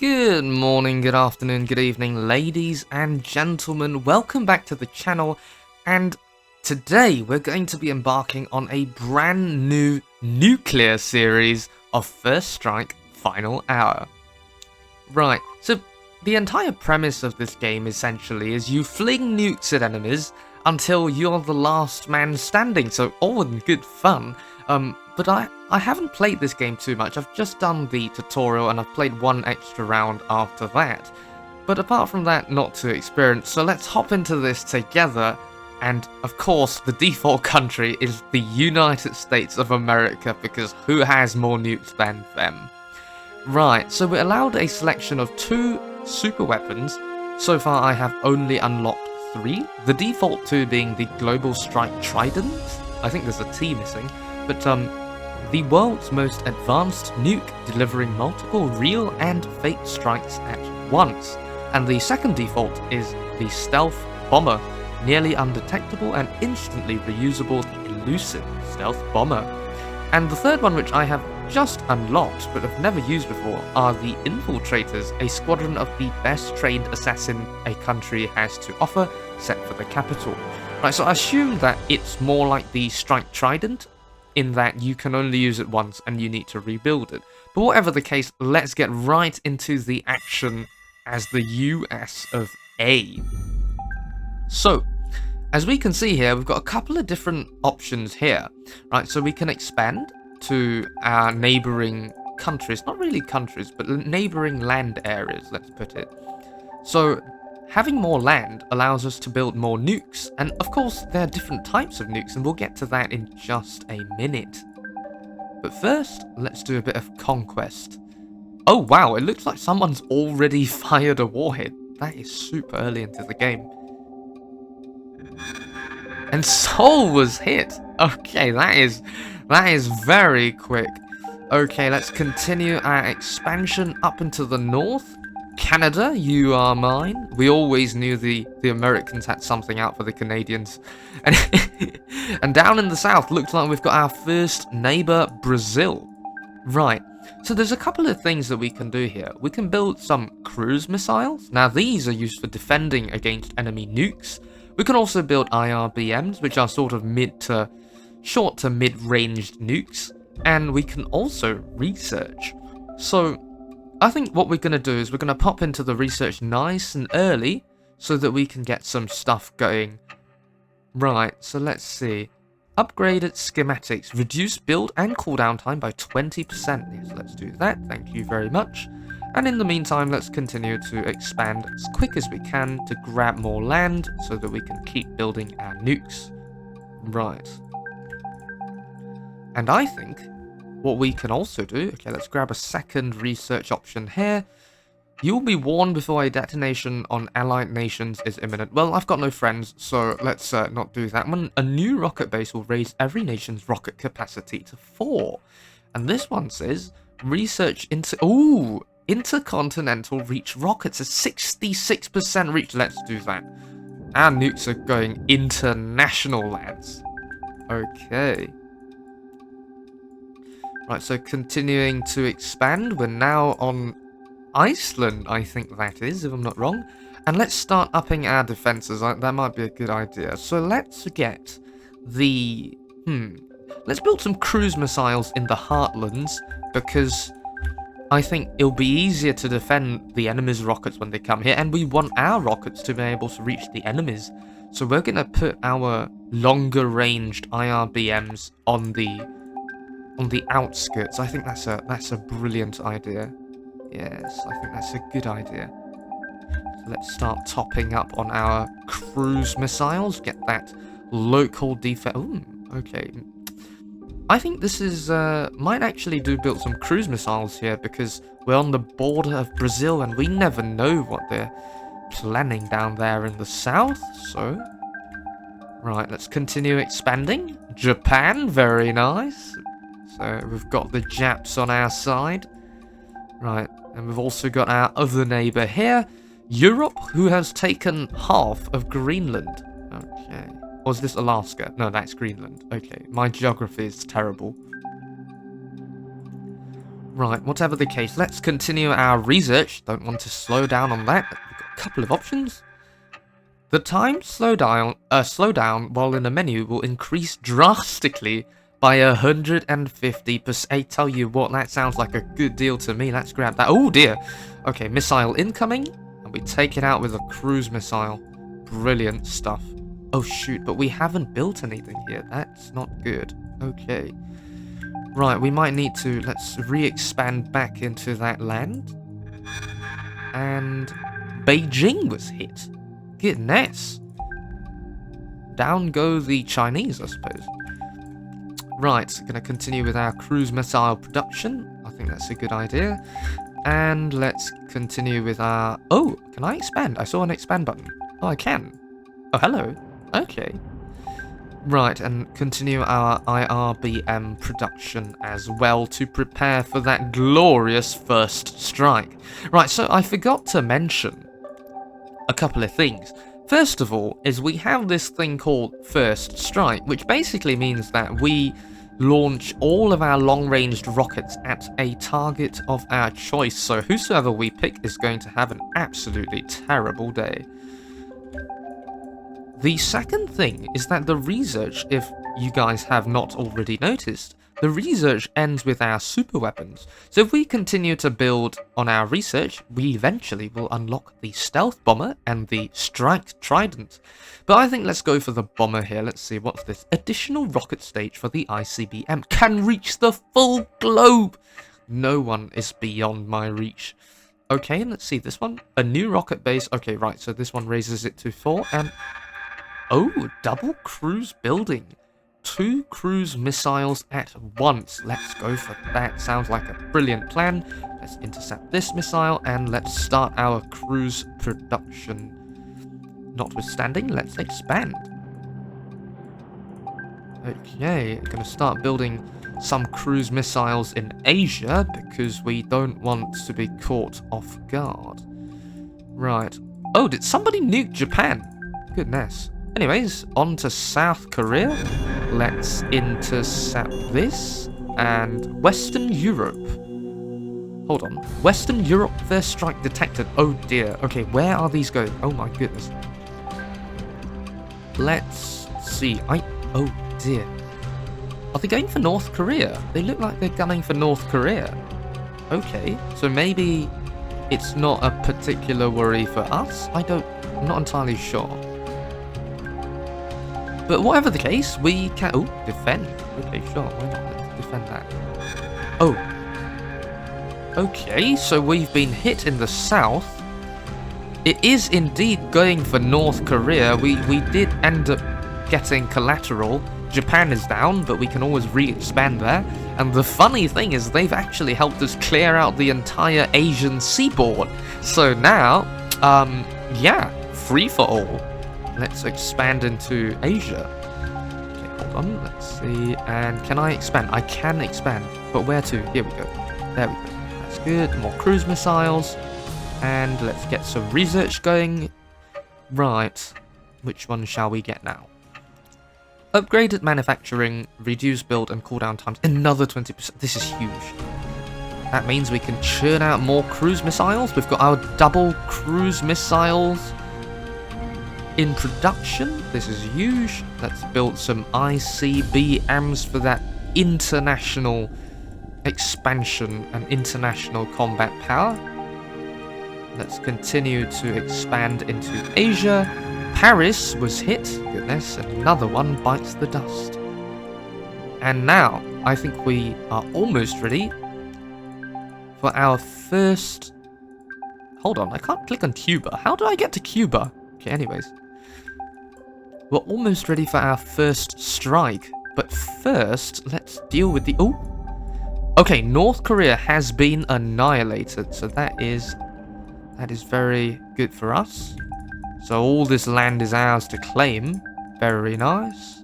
Good morning, good afternoon, good evening, ladies and gentlemen. Welcome back to the channel, and today we're going to be embarking on a brand new nuclear series of First Strike Final Hour. Right, so the entire premise of this game essentially is you fling nukes at enemies until you're the last man standing, so all in good fun. But I haven't played this game too much. I've just done the tutorial and I've played one extra round after that. But apart from that, not too experienced, so let's hop into this together. And of course, the default country is the United States of America, because who has more nukes than them? Right, so we're allowed a selection of 2 super weapons. So far I have only unlocked 3, the default 2 being the Global Strike Trident. I think there's a T missing, but the world's most advanced nuke, delivering multiple real and fake strikes at once. And the second default is the Stealth Bomber, nearly undetectable and instantly reusable elusive Stealth Bomber. And the third one, which I have just unlocked but have never used before, are the Infiltrators, a squadron of the best trained assassin a country has to offer, set for the capital. Right, so I assume that it's more like the Strike Trident, in that you can only use it once and you need to rebuild it. But whatever the case, let's get right into the action as the US of A. So, as we can see here, we've got a couple of different options here, right? So we can expand to our neighboring countries, not really countries, but neighboring land areas, let's put it. So, having more land allows us to build more nukes, and of course there are different types of nukes, and we'll get to that in just a minute. But first, let's do a bit of conquest. Oh wow, it looks like someone's already fired a warhead. That is super early into the game. And Seoul was hit. Okay, that is very quick. Okay, let's continue our expansion up into the north. Canada, you are mine. We always knew the Americans had something out for the Canadians. And, and down in the south, looks like we've got our first neighbor, Brazil. Right, so there's a couple of things that we can do here. We can build some cruise missiles. Now these are used for defending against enemy nukes. We can also build IRBMs, which are sort of short to mid-ranged nukes. And we can also research. So I think what we're going to do is we're going to pop into the research nice and early so that we can get some stuff going. Right, so let's see. Upgraded schematics. Reduce build and cooldown time by 20%. Yes, let's do that. Thank you very much. And in the meantime, let's continue to expand as quick as we can to grab more land so that we can keep building our nukes. Right. And I think what we can also do, okay, let's grab a second research option here. You'll be warned before a detonation on allied nations is imminent. Well, I've got no friends, so let's not do that one. A new rocket base will raise every nation's rocket capacity to 4. And this one says, research into... Ooh! Intercontinental reach rockets, a 66% reach. Let's do that. Our nukes are going international, lads. Okay. Right, so continuing to expand, we're now on Iceland, I think that is, if I'm not wrong. And let's start upping our defenses. That might be a good idea. So let's get the... Let's build some cruise missiles in the heartlands, because I think it'll be easier to defend the enemy's rockets when they come here, and we want our rockets to be able to reach the enemies. So we're going to put our longer ranged IRBMs on the outskirts. I think that's a brilliant idea. Yes, I think that's a good idea. So let's start topping up on our cruise missiles, get that local defense. Ooh, okay. I think this is, might actually build some cruise missiles here, because we're on the border of Brazil and we never know what they're planning down there in the south, so... Right, let's continue expanding. Japan, very nice. So we've got the Japs on our side. Right, and we've also got our other neighbour here, Europe, who has taken half of Greenland. Okay. Or is this Alaska? No, that's Greenland. Okay, my geography is terrible. Right, whatever the case, let's continue our research. Don't want to slow down on that. We've got a couple of options. The time slowdown while in a menu will increase drastically by 150%. I tell you what, that sounds like a good deal to me. Let's grab that. Oh dear. Okay, missile incoming. And we take it out with a cruise missile. Brilliant stuff. Oh shoot, but we haven't built anything here. That's not good. Okay. Right, we might need to, let's re-expand back into that land. And Beijing was hit. Goodness. Down go the Chinese, I suppose. Right, gonna continue with our cruise missile production. I think that's a good idea. And let's continue with our... Oh, can I expand? I saw an expand button. Oh, I can. Oh, hello. Okay. Right, and continue our IRBM production as well to prepare for that glorious first strike. Right, so I forgot to mention a couple of things. First of all, is we have this thing called first strike, which basically means that we launch all of our long-ranged rockets at a target of our choice, so whosoever we pick is going to have an absolutely terrible day. The second thing is that the research, if you guys have not already noticed, the research ends with our super weapons. So if we continue to build on our research, we eventually will unlock the stealth bomber and the strike trident. But I think let's go for the bomber here. Let's see, what's this? Additional rocket stage for the ICBM. Can reach the full globe! No one is beyond my reach. Okay, let's see this one. A new rocket base. Okay, right, so this one raises it to 4 and... Oh, double cruise building. 2 cruise missiles at once. Let's go for that. Sounds like a brilliant plan. Let's intercept this missile and let's start our cruise production. Notwithstanding, let's expand. Okay, gonna start building some cruise missiles in Asia because we don't want to be caught off guard. Right. Oh, did somebody nuke Japan? Goodness. Anyways, on to South Korea. Let's intercept this. And Western Europe. Hold on. Western Europe, first strike detected. Oh dear. Okay, where are these going? Oh my goodness. Let's see. Oh dear. Are they going for North Korea? They look like they're gunning for North Korea. Okay, so maybe it's not a particular worry for us? I'm not entirely sure. But whatever the case, we can... Oh, defend. Okay, sure, why not? Let's defend that. Oh. Okay, so we've been hit in the south. It is indeed going for North Korea. We did end up getting collateral. Japan is down, but we can always re-expand there. And the funny thing is they've actually helped us clear out the entire Asian seaboard. So now, yeah, free for all. Let's expand into Asia. Okay, hold on, let's see. And can I expand? I can expand, but where to? Here we go. There we go. That's good. More cruise missiles. And let's get some research going. Right. Which one shall we get now? Upgraded manufacturing, reduce build and cooldown times. Another 20%. This is huge. That means we can churn out more cruise missiles. We've got our double cruise missiles in production. This is huge. Let's build some ICBMs for that international expansion and international combat power. Let's continue to expand into Asia. Paris was hit. Goodness, another one bites the dust. And now, I think we are almost ready for our first... Hold on, I can't click on Cuba. How do I get to Cuba? Okay, anyways. We're almost ready for our first strike. But first, let's deal with the... Oh! Okay, North Korea has been annihilated. So that is very good for us. So all this land is ours to claim. Very nice.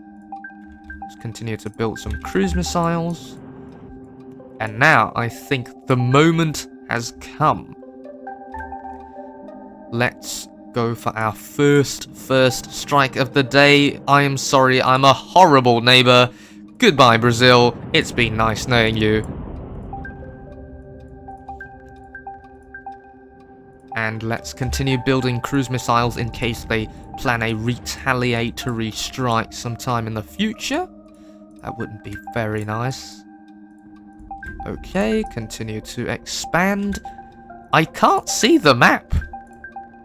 Let's continue to build some cruise missiles. And now, I think the moment has come. Let's go for our first strike of the day. I am sorry, I'm a horrible neighbor. Goodbye, Brazil. It's been nice knowing you. And let's continue building cruise missiles in case they plan a retaliatory strike sometime in the future. That wouldn't be very nice. Okay, continue to expand. I can't see the map.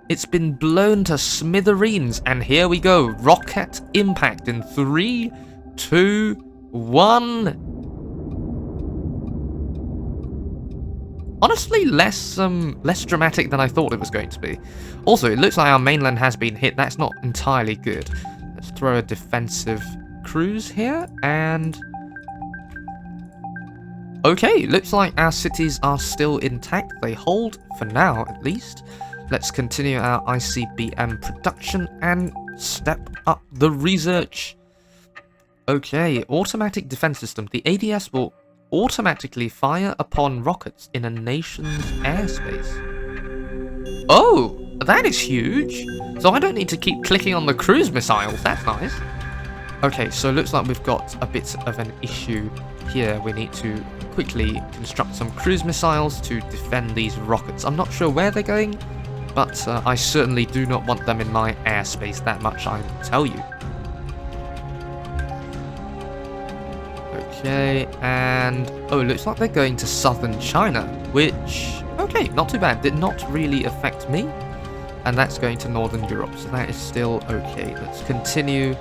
It's been blown to smithereens, and here we go. Rocket impact in 3, 2, 1. Honestly, less dramatic than I thought it was going to be. Also, it looks like our mainland has been hit. That's not entirely good. Let's throw a defensive cruise here, and... okay, looks like our cities are still intact. They hold, for now at least. Let's continue our ICBM production and step up the research. Okay, automatic defense system. The ADS will automatically fire upon rockets in a nation's airspace. Oh, that is huge. So I don't need to keep clicking on the cruise missiles. That's nice. Okay, so it looks like we've got a bit of an issue here. We need to quickly construct some cruise missiles to defend these rockets. I'm not sure where they're going, but I certainly do not want them in my airspace. That much I will tell you. Okay, and... oh, it looks like they're going to southern China, which... okay, not too bad. Did not really affect me. And that's going to northern Europe, so that is still okay. Let's continue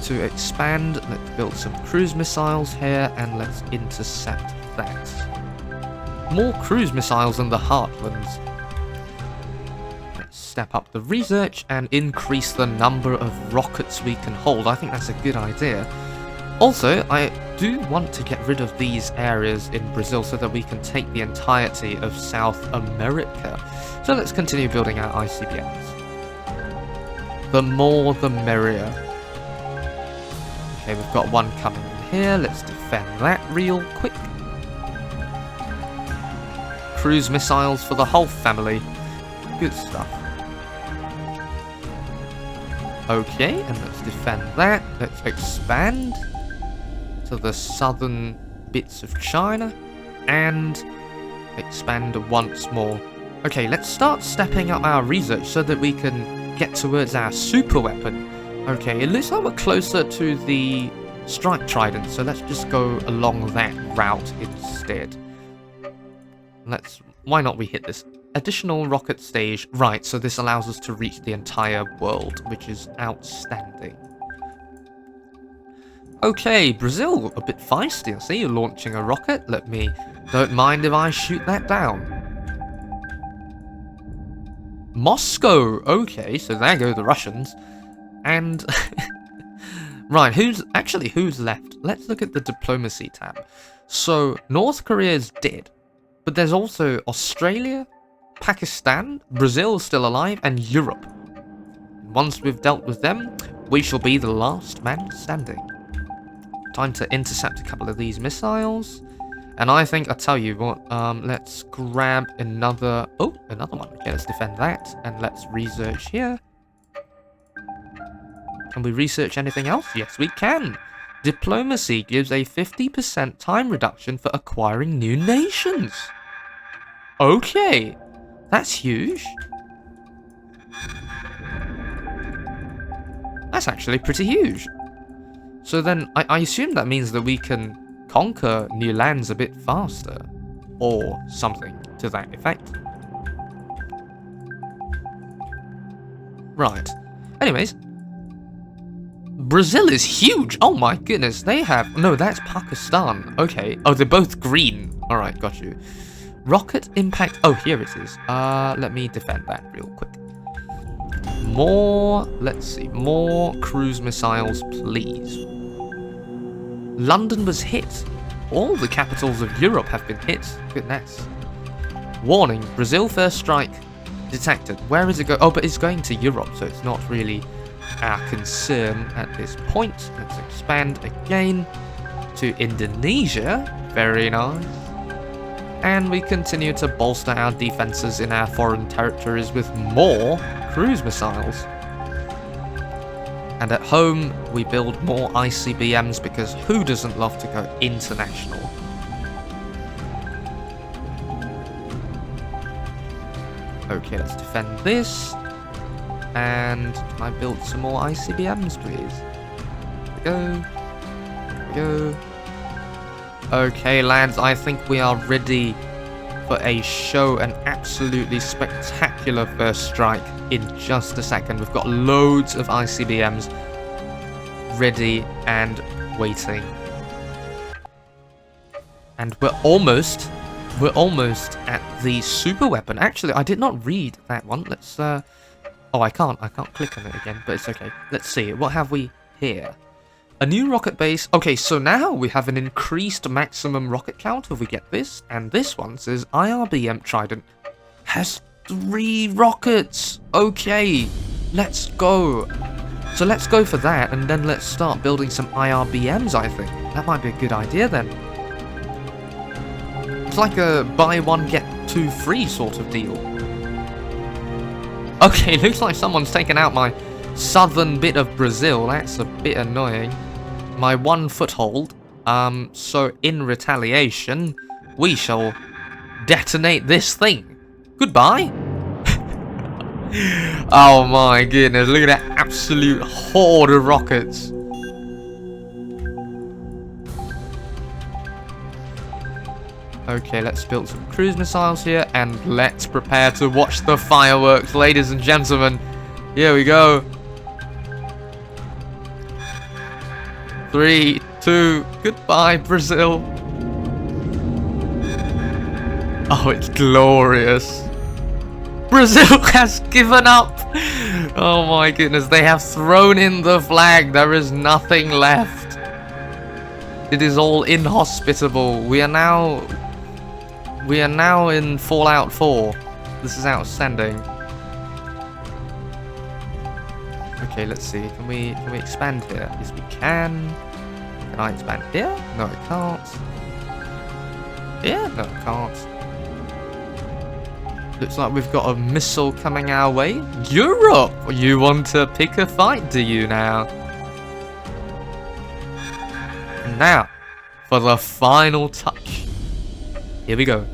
to expand. Let's build some cruise missiles here, and let's intercept that. More cruise missiles in the heartlands. Let's step up the research and increase the number of rockets we can hold. I think that's a good idea. Also, I do want to get rid of these areas in Brazil so that we can take the entirety of South America. So let's continue building our ICBMs. The more the merrier. Okay, we've got one coming in here. Let's defend that real quick. Cruise missiles for the whole family. Good stuff. Okay, and let's defend that. Let's expand to the southern bits of China and expand once more. Okay, let's start stepping up our research so that we can get towards our super weapon. Okay, it looks like we're closer to the strike trident, so let's just go along that route instead. Why not we hit this additional rocket stage? Right, so this allows us to reach the entire world, which is outstanding. Okay, Brazil, a bit feisty. I see you launching a rocket. Don't mind if I shoot that down. Moscow. Okay, so there go the Russians. And right, who's left? Let's look at the diplomacy tab. So North Korea is dead, but there's also Australia, Pakistan, Brazil still alive, and Europe. Once we've dealt with them, we shall be the last man standing. Time to intercept a couple of these missiles. And I think, I'll tell you what, let's grab another... oh, another one. Okay, let's defend that. And let's research here. Can we research anything else? Yes, we can. Diplomacy gives a 50% time reduction for acquiring new nations. Okay, that's huge. That's actually pretty huge. So then, I assume that means that we can conquer new lands a bit faster. Or something to that effect. Right. Anyways. Brazil is huge! Oh my goodness, they have... no, that's Pakistan. Okay. Oh, they're both green. Alright, got you. Rocket impact... oh, here it is. Let me defend that real quick. More... let's see. More cruise missiles, please. London was hit. All the capitals of Europe have been hit. Goodness. Warning. Brazil first strike detected. Where is it going? Oh, but it's going to Europe, so it's not really our concern at this point. Let's expand again to Indonesia. Very nice. And we continue to bolster our defenses in our foreign territories with more cruise missiles. And at home, we build more ICBMs because who doesn't love to go international? Okay, let's defend this. And can I build some more ICBMs, please? There we go. Okay, lads, I think we are ready for a show, an absolutely spectacular first strike in just a second. We've got loads of ICBMs ready and waiting. And we're almost at the super weapon. Actually, I did not read that one. Let's, oh, I can't click on it again, but it's okay. Let's see, what have we here? A new rocket base. Okay, so now we have an increased maximum rocket count if we get this. And this one says IRBM Trident has 3 rockets. Okay, let's go. So let's go for that, and then let's start building some IRBMs, I think. That might be a good idea then. It's like a buy one, get 2 free sort of deal. Okay, looks like someone's taken out my southern bit of Brazil. That's a bit annoying. My 1 foothold. So in retaliation, we shall detonate this thing. Goodbye. Oh my goodness, look at that absolute horde of rockets. Okay, let's build some cruise missiles here, and let's prepare to watch the fireworks, ladies and gentlemen. Here we go. 3, 2, goodbye, Brazil. Oh, it's glorious. Brazil has given up. Oh my goodness, they have thrown in the flag. There is nothing left. It is all inhospitable. We are now in Fallout 4. This is outstanding. Okay, let's see. Can we expand here? Yes, we can. Can I expand here? No, I can't. Here? No, I can't. Looks like we've got a missile coming our way. Europe! You want to pick a fight, do you now? And now, for the final touch. Here we go.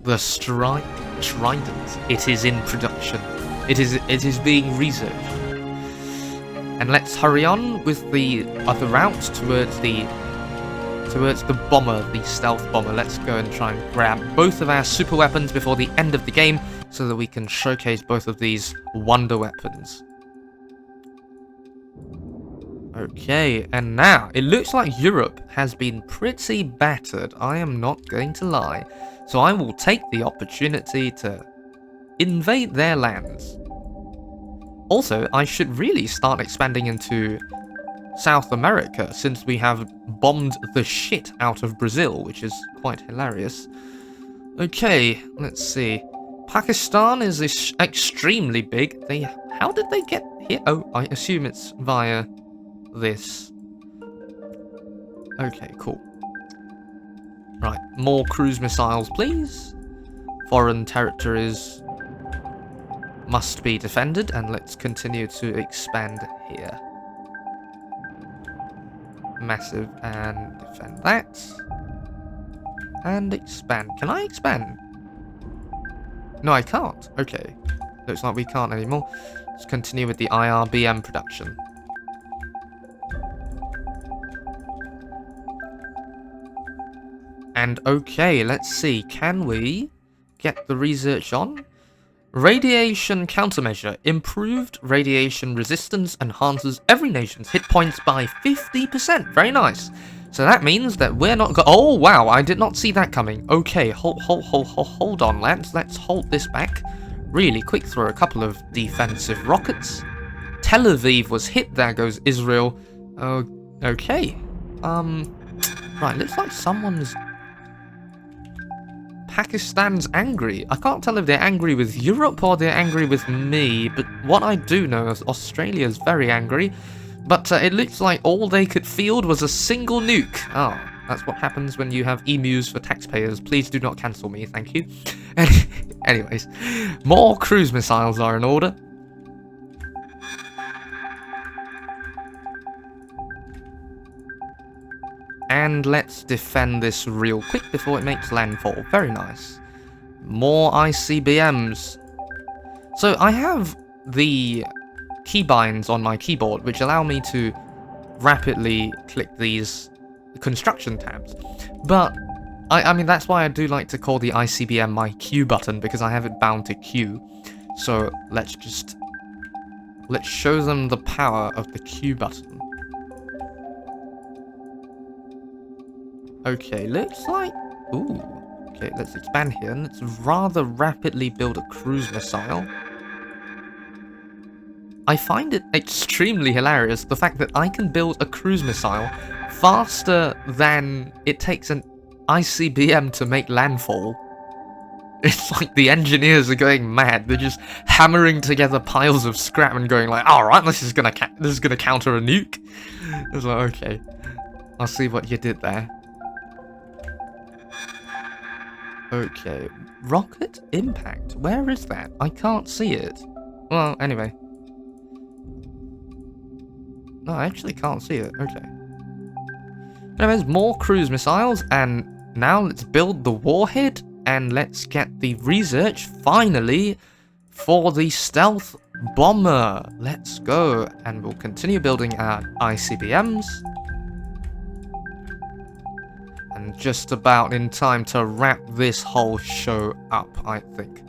The Strike Trident. It is in production. It is being researched. And let's hurry on with the other route towards the bomber, the stealth bomber. Let's go and try and grab both of our super weapons before the end of the game so that we can showcase both of these wonder weapons. Okay, and now it looks like Europe has been pretty battered. I am not going to lie. So I will take the opportunity to invade their lands. Also, I should really start expanding into South America, since we have bombed the shit out of Brazil, which is quite hilarious. Okay, let's see. Pakistan is extremely big. How did they get here? Oh, I assume it's via this. Okay, cool. Right, more cruise missiles, please. Foreign territories must be defended, and let's continue to expand here. Massive, and defend that. And expand. Can I expand? No, I can't. Okay. Looks like we can't anymore. Let's continue with the IRBM production. And okay, let's see. Can we get the research on? Radiation countermeasure. Improved radiation resistance enhances every nation's hit points by 50%. Very nice. So that means that we're not oh, wow. I did not see that coming. Okay, hold on, lads. Let's hold this back really quick through a couple of defensive rockets. Tel Aviv was hit. There goes Israel. Oh, okay. Right, looks like someone's... Pakistan's angry. I can't tell if they're angry with Europe or they're angry with me, but what I do know is Australia's very angry, but it looks like all they could field was a single nuke. Oh, that's what happens when you have emus for taxpayers. Please do not cancel me, thank you. Anyways, more cruise missiles are in order. And let's defend this real quick before it makes landfall. Very nice. More ICBMs. So I have the keybinds on my keyboard, which allow me to rapidly click these construction tabs. But, I mean, that's why I do like to call the ICBM my Q button, because I have it bound to Q. So let's show them the power of the Q button. Okay, looks like... Ooh. Okay, let's expand here, and let's rather rapidly build a cruise missile. I find it extremely hilarious, the fact that I can build a cruise missile faster than it takes an ICBM to make landfall. It's like the engineers are going mad. They're just hammering together piles of scrap and going like, "Alright, this is gonna counter a nuke." It's like, okay, I'll see what you did there. Okay, rocket impact. Where is that? I can't see it. Well, anyway. No, I actually can't see it. Okay. Anyways, more cruise missiles, and now let's build the warhead, and let's get the research, finally, for the stealth bomber. Let's go, and we'll continue building our ICBMs. And just about in time to wrap this whole show up, I think.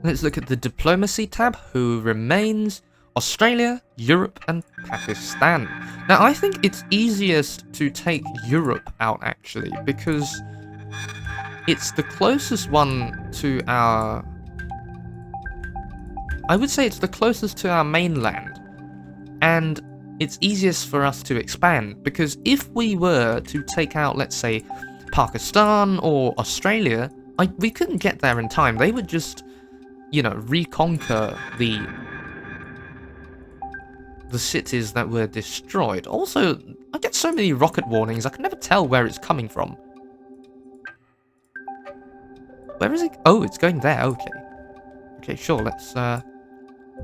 Let's look at the diplomacy tab. Who remains? Australia, Europe, and Pakistan. Now, I think it's easiest to take Europe out, actually, because it's the closest one to our... I would say it's the closest to our mainland, and it's easiest for us to expand, because if we were to take out, let's say, Pakistan or Australia, we couldn't get there in time. They would just, you know, reconquer the cities that were destroyed. Also, I get so many rocket warnings, I can never tell where it's coming from. Where is it? Oh, it's going there, okay. Okay, sure, let's, of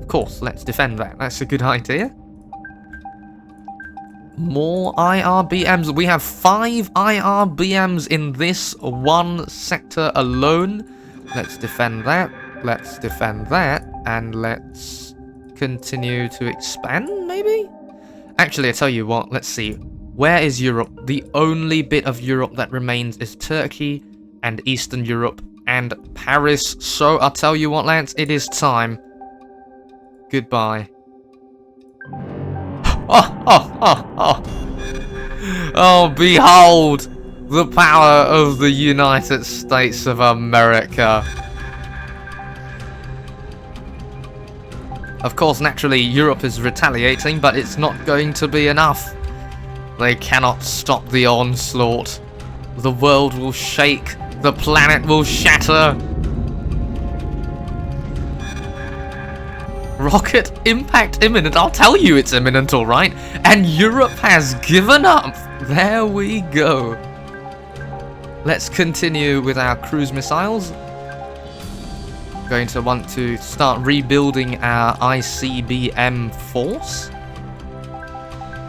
course, let's defend that. That's a good idea. More IRBMs. We have 5 IRBMs in this one sector alone. Let's defend that. Let's defend that. And let's continue to expand, maybe? Actually, I tell you what, let's see. Where is Europe? The only bit of Europe that remains is Turkey and Eastern Europe and Paris. So I'll tell you what, lads, it is time. Goodbye. Oh, behold the power of the United States of America. Of course, naturally, Europe is retaliating, but it's not going to be enough. They cannot stop the onslaught. The world will shake. The planet will shatter. Rocket impact imminent. I'll tell you it's imminent, alright? And Europe has given up. There we go. Let's continue with our cruise missiles. Going to want to start rebuilding our ICBM force.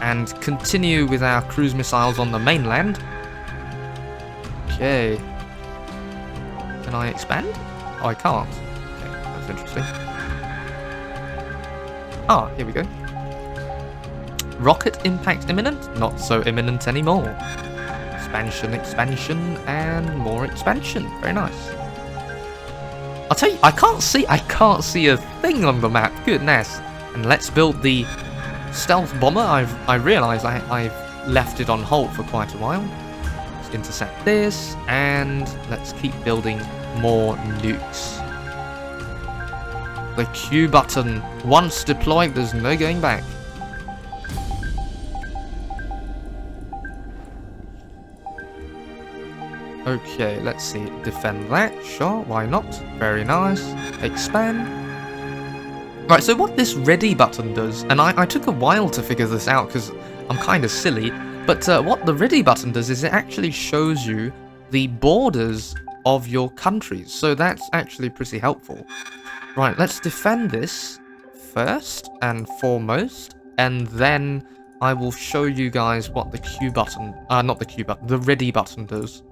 And continue with our cruise missiles on the mainland. Okay. Can I expand? Oh, I can't. Okay, that's interesting. Ah, here we go. Rocket impact imminent? Not so imminent anymore. Expansion, expansion, and more expansion. Very nice. I'll tell you, I can't see a thing on the map. Goodness. And let's build the stealth bomber. I realise I've left it on hold for quite a while. Let's intercept this, and let's keep building more nukes. The Q button, once deployed, there's no going back. Okay, let's see. Defend that. Sure, why not? Very nice. Expand. Right, so what this ready button does, and I took a while to figure this out because I'm kind of silly, but what the ready button does is it actually shows you the borders of your countries. So that's actually pretty helpful. Right, let's defend this first and foremost, and then I will show you guys what the Q button, not the Q button, the ready button does.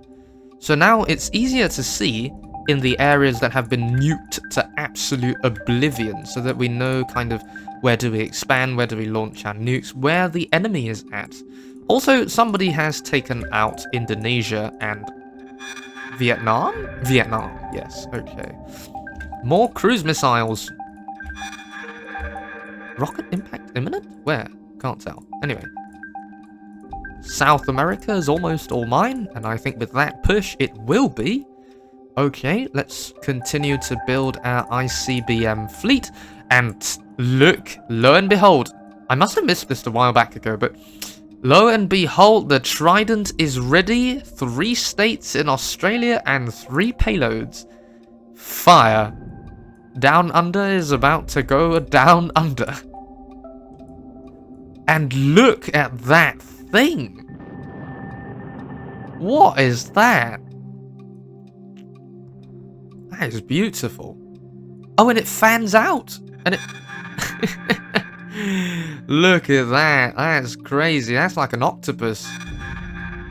So now it's easier to see in the areas that have been nuked to absolute oblivion, so that we know kind of where do we expand, where do we launch our nukes, where the enemy is at. Also, somebody has taken out Indonesia and Vietnam? Vietnam, yes, okay. More cruise missiles. Rocket impact imminent? Where? Can't tell. Anyway. South America is almost all mine, and I think with that push, it will be. Okay, let's continue to build our ICBM fleet, and look, lo and behold, I must have missed this a while back ago, but lo and behold, the Trident is ready. 3 states in Australia and 3 payloads. Fire. Down Under is about to go down under. And look at that thing. What is that? That is beautiful. Oh, and it fans out. And it... Look at that. That's crazy. That's like an octopus.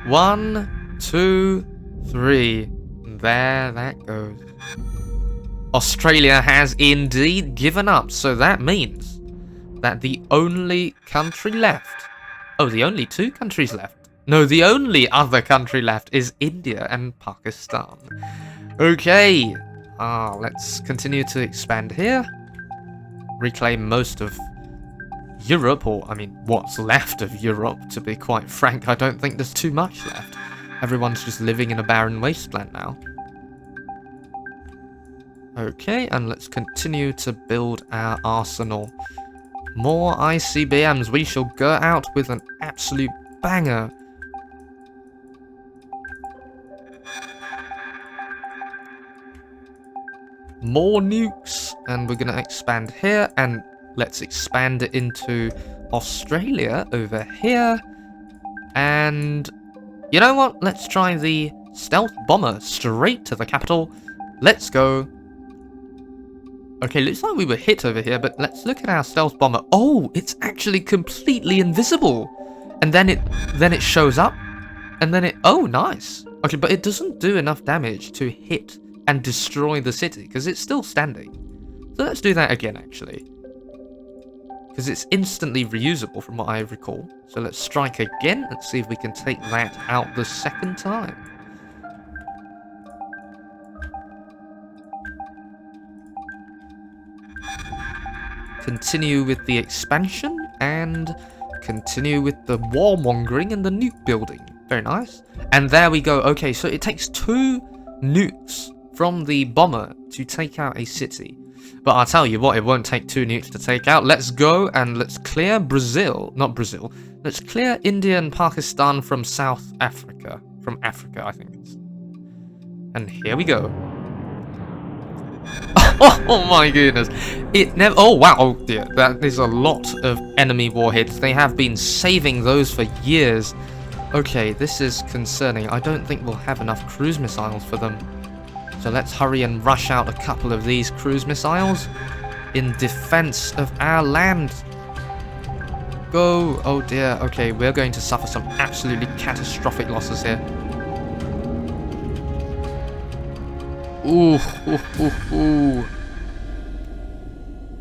1, 2, 3. There that goes. Australia has indeed given up. So that means that the only country left... Oh, the only 2 countries left. No, the only other country left is India and Pakistan. Okay. Let's continue to expand here. Reclaim most of Europe, or I mean, what's left of Europe, to be quite frank. I don't think there's too much left. Everyone's just living in a barren wasteland now. Okay, and let's continue to build our arsenal. More ICBMs. We shall go out with an absolute banger. More nukes, and we're going to expand here, and let's expand it into Australia over here. And you know what? Let's try the stealth bomber straight to the capital. Let's go. Okay, looks like we were hit over here, but let's look at our stealth bomber. Oh, it's actually completely invisible. And then it shows up, and then it... Oh, nice. Okay, but it doesn't do enough damage to hit and destroy the city, because it's still standing. So let's do that again, actually. Because it's instantly reusable from what I recall. So let's strike again and see if we can take that out the second time. Continue with the expansion and continue with the warmongering and the nuke building. Very nice. And there we go. Okay, so it takes 2 nukes from the bomber to take out a city. But I'll tell you what, it won't take 2 nukes to take out. Let's go and let's clear Brazil. Not Brazil. Let's clear India and Pakistan from South Africa. From Africa, I think it's. And here we go. Oh my goodness. It never... Oh wow, oh dear. That is a lot of enemy warheads. They have been saving those for years. Okay, this is concerning. I don't think we'll have enough cruise missiles for them. So let's hurry and rush out a couple of these cruise missiles in defense of our land. Go. Oh dear. Okay, we're going to suffer some absolutely catastrophic losses here. Ooh.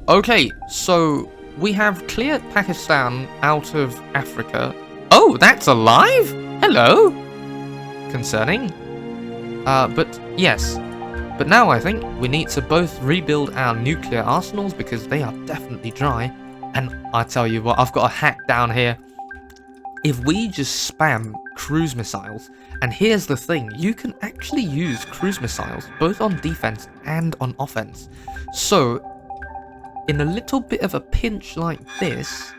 Okay, so we have cleared Pakistan out of Africa. Oh, that's alive? Hello. Concerning. But yes. But now I think we need to both rebuild our nuclear arsenals because they are definitely dry. And I tell you what, I've got a hack down here. If we just spam cruise missiles, and here's the thing, you can actually use cruise missiles both on defense and on offense. So, in a little bit of a pinch like this,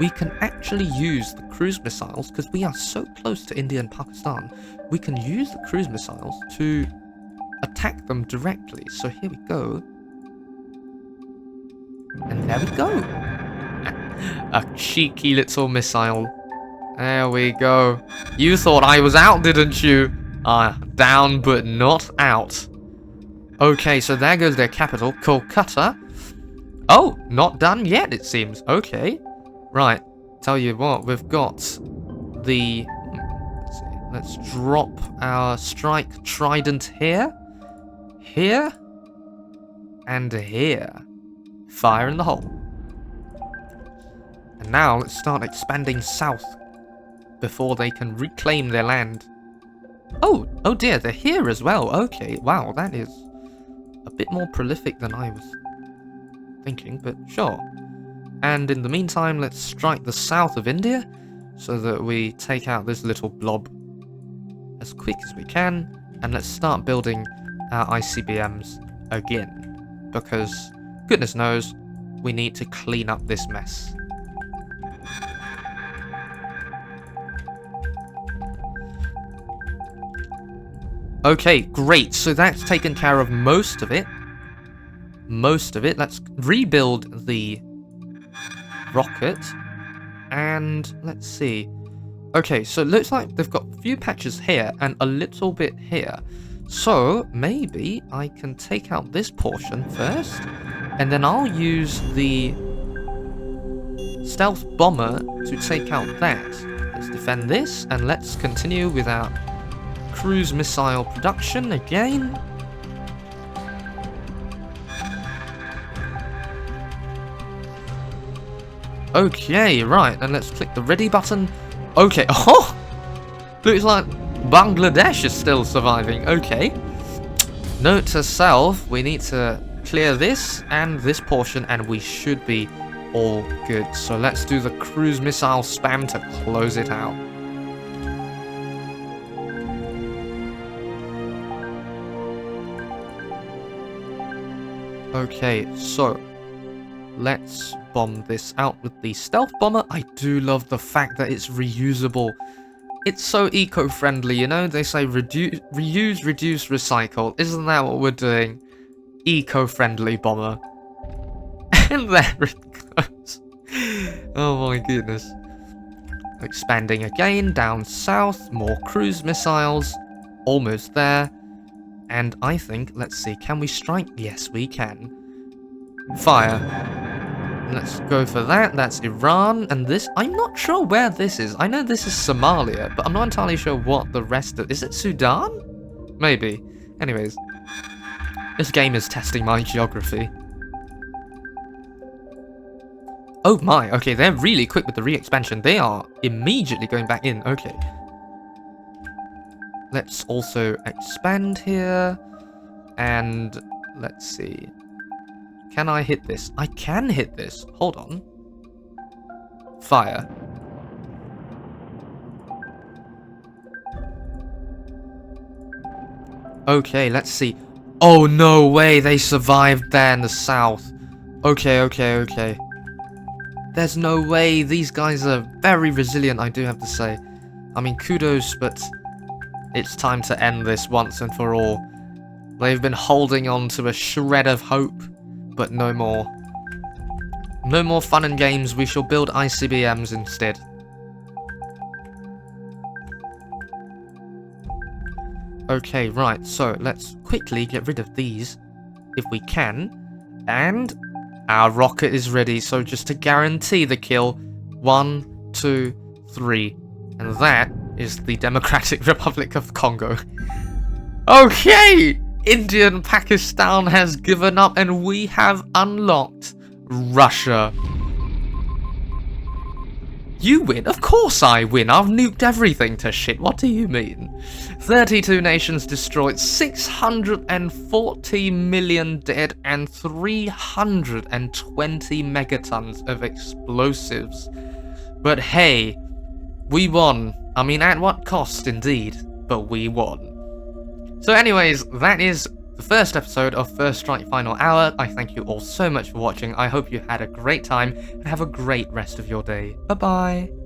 we can actually use the cruise missiles, because we are so close to India and Pakistan, we can use the cruise missiles to attack them directly. So here we go. And there we go. A cheeky little missile. There we go. You thought I was out, didn't you? Down but not out. Okay, so there goes their capital, Kolkata. Oh, not done yet, it seems. Okay. Right. Tell you what, we've got the... Let's drop our strike trident here. here and here. Fire in the hole. And now let's start expanding south before they can reclaim their land. Oh dear, they're here as well. Okay, wow, that is a bit more prolific than I was thinking, but sure. And in the meantime, let's strike the south of India so that we take out this little blob as quick as we can. And let's start building our ICBMs again, because goodness knows we need to clean up this mess. Okay, great. So that's taken care of most of it. Let's rebuild the rocket. And let's see. Okay, so it looks like they've got a few patches here and a little bit here. So maybe I can take out this portion first. And then I'll use the stealth bomber to take out that. Let's defend this and let's continue with our cruise missile production again. Okay, right, and let's click the ready button. Okay, oh! Looks like Bangladesh is still surviving. Okay. Note to self, we need to clear this and this portion and we should be all good. So let's do the cruise missile spam to close it out. Okay, so let's bomb this out with the stealth bomber. I do love the fact that it's reusable. It's so eco-friendly, you know? They say reuse, reduce, recycle. Isn't that what we're doing? Eco-friendly bomber. And there it goes. Oh my goodness. Expanding again, down south, more cruise missiles. Almost there. And I think, let's see, can we strike? Yes, we can. Fire. Let's go for that. That's Iran. And this, I'm not sure where this is. I know this is Somalia, but I'm not entirely sure what the rest of... Is it Sudan? Maybe. Anyways. This game is testing my geography. Oh my, okay, they're really quick with the re-expansion. They are immediately going back in. Okay. Let's also expand here. And let's see. Can I hit this? I can hit this. Hold on. Fire. Okay, let's see. Oh, no way. They survived there in the south. Okay, okay, okay. There's no way. These guys are very resilient, I do have to say. I mean, kudos, but it's time to end this once and for all. They've been holding on to a shred of hope, but no more. No more fun and games. We shall build ICBMs instead. Okay, right. So let's quickly get rid of these if we can. And our rocket is ready. So just to guarantee the kill, 1, 2, 3. And that is the Democratic Republic of Congo. Okay! India and Pakistan has given up and we have unlocked Russia. You win? Of course I win. I've nuked everything to shit. What do you mean? 32 nations destroyed, 640 million dead, and 320 megatons of explosives. But hey, we won. I mean, at what cost indeed, but we won. So anyways, that is the first episode of First Strike Final Hour. I thank you all so much for watching. I hope you had a great time and have a great rest of your day. Bye-bye.